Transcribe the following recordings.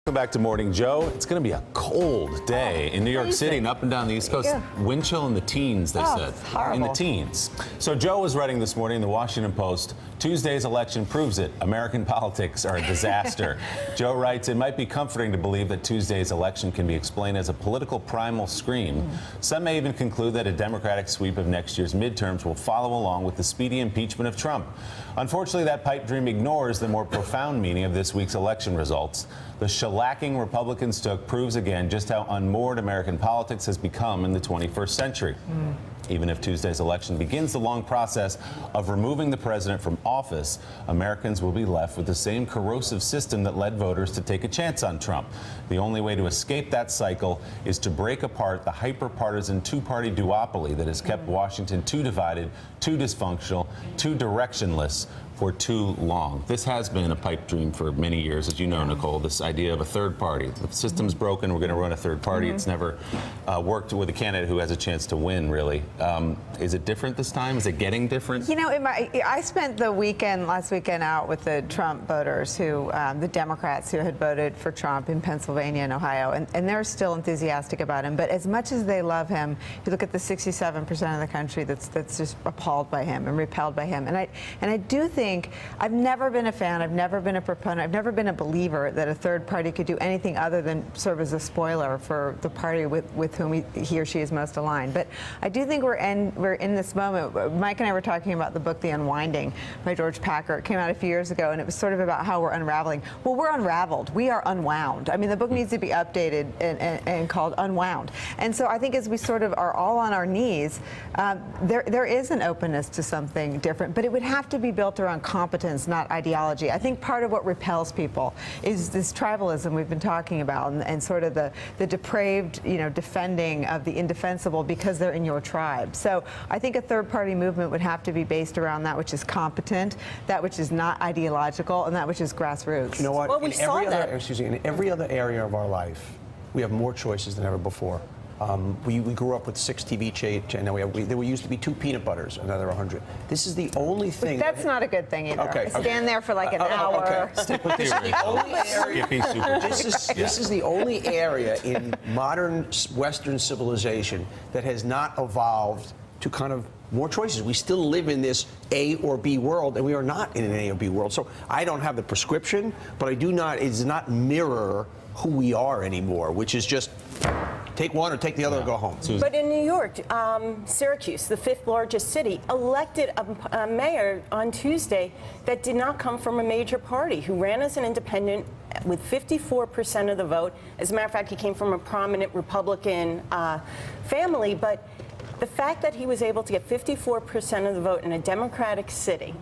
Welcome back to Morning Joe. It's going to be a cold day in New York City and up and down the East Coast. Yeah. Wind chill in the teens, they said. It's horrible. In the teens. So Joe was writing this morning in the Washington Post, Tuesday's election proves it. American politics are a disaster. Joe writes, it might be comforting to believe that Tuesday's election can be explained as a political primal scream. Some may even conclude that a Democratic sweep of next year's midterms will follow along with the speedy impeachment of Trump. Unfortunately, that pipe dream ignores the more profound meaning of this week's election results. The shellacking Republicans took proves again just how unmoored American politics has become in the 21st century. Even if Tuesday's election begins the long process of removing the president from office, Americans will be left with the same corrosive system that led voters to take a chance on Trump. The only way to escape that cycle is to break apart the hyper-partisan two-party duopoly that has kept Washington too divided, too dysfunctional, too directionless for too long. This has been a pipe dream for many years, as you know, Nicole, this idea of a third party. The system's broken, we're going to run a third party. It's never worked with a candidate who has a chance to win, really. Is it different this time? Is it getting different? You know, I spent the last weekend out with the Trump voters, the Democrats who had voted for Trump in Pennsylvania and Ohio, and they're still enthusiastic about him. But as much as they love him, you look at the 67% of the country that's just appalled by him and repelled by him. And I do think, I've never been a fan, I've never been a proponent, I've never been a believer that a third party could do anything other than serve as a spoiler for the party with whom he or she is most aligned. But I do think we're in this moment. Mike and I were talking about the book The Unwinding by George Packer. It came out a few years ago, and it was sort of about how we're unraveling. Well, we're unraveled. We are unwound. I mean, the book needs to be updated and called Unwound. And so I think as we sort of are all on our knees, there is an openness to something different, but it would have to be built around competence, not ideology. I think part of what repels people is this tribalism we've been talking about, and sort of the depraved, defending of the indefensible because they're in your tribe. So I think a third-party movement would have to be based around that which is competent, that which is not ideological, and that which is grassroots. You know what? Well, we saw that. In every other area of our life, we have more choices than ever before. We grew up with 6 TV channels. There used to be 2 peanut butters, another 100. This is the only thing. That's not a good thing either. Okay, I stand there for like an hour. Stick with your This is the only area in modern Western civilization that has not evolved to kind of more choices. We still live in this A or B world, and we are not in an A or B world. So I don't have the prescription, but it does not mirror who we are anymore, which is just take one or take the other and go home. But in New York, Syracuse, the 5th largest city, elected a mayor on Tuesday that did not come from a major party, who ran as an independent with 54% of the vote. As a matter of fact, he came from a prominent Republican family, but the fact that he was able to get 54% of the vote in a Democratic city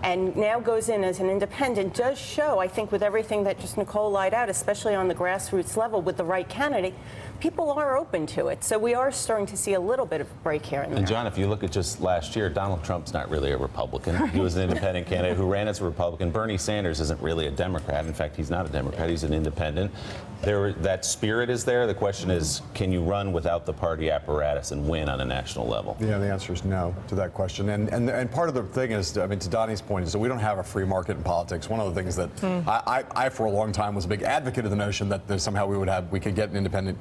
and now goes in as an independent does show, I think, with everything that just Nicole laid out, especially on the grassroots level with the right candidate, people are open to it. So we are starting to see a little bit of a break here and there. And John, if you look at just last year, Donald Trump's not really a Republican. Right. He was an independent candidate who ran as a Republican. Bernie Sanders isn't really a Democrat. In fact, he's not a Democrat. He's an independent. That spirit is there. The question is, can you run without the party apparatus and win on a national level? Yeah, the answer is no to that question. And part of the thing is, I mean, to Donnie's point, is that we don't have a free market in politics. One of the things that I for a long time was a big advocate of the notion that somehow we could get an independent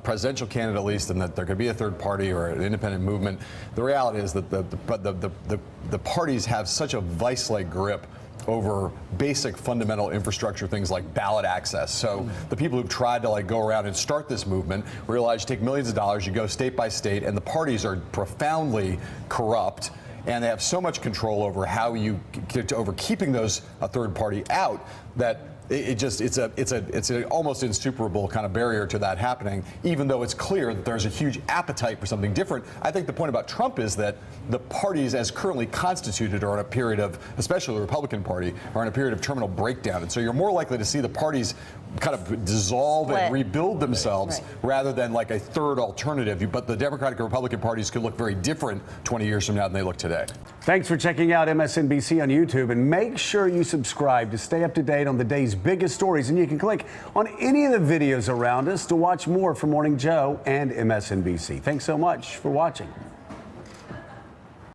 presidential candidate at least, and that there could be a third party or an independent movement. The reality is that the parties have such a vice-like grip over basic fundamental infrastructure things like ballot access. So the people who've tried to go around and start this movement realize you take millions of dollars, you go state by state, and the parties are profoundly corrupt. And they have so much control over how you get over keeping those a third party out that it's an almost insuperable kind of barrier to that happening, even though it's clear that there's a huge appetite for something different. I think the point about Trump is that the parties as currently constituted are in a period of, especially the Republican Party, are in a period of terminal breakdown. And so you're more likely to see the parties kind of dissolve and rebuild themselves rather than like a third alternative. But the Democratic and Republican parties could look very different 20 years from now than they look today. Thanks for checking out MSNBC on YouTube, and make sure you subscribe to stay up to date on the day's biggest stories. And you can click on any of the videos around us to watch more from Morning Joe and MSNBC. Thanks so much for watching.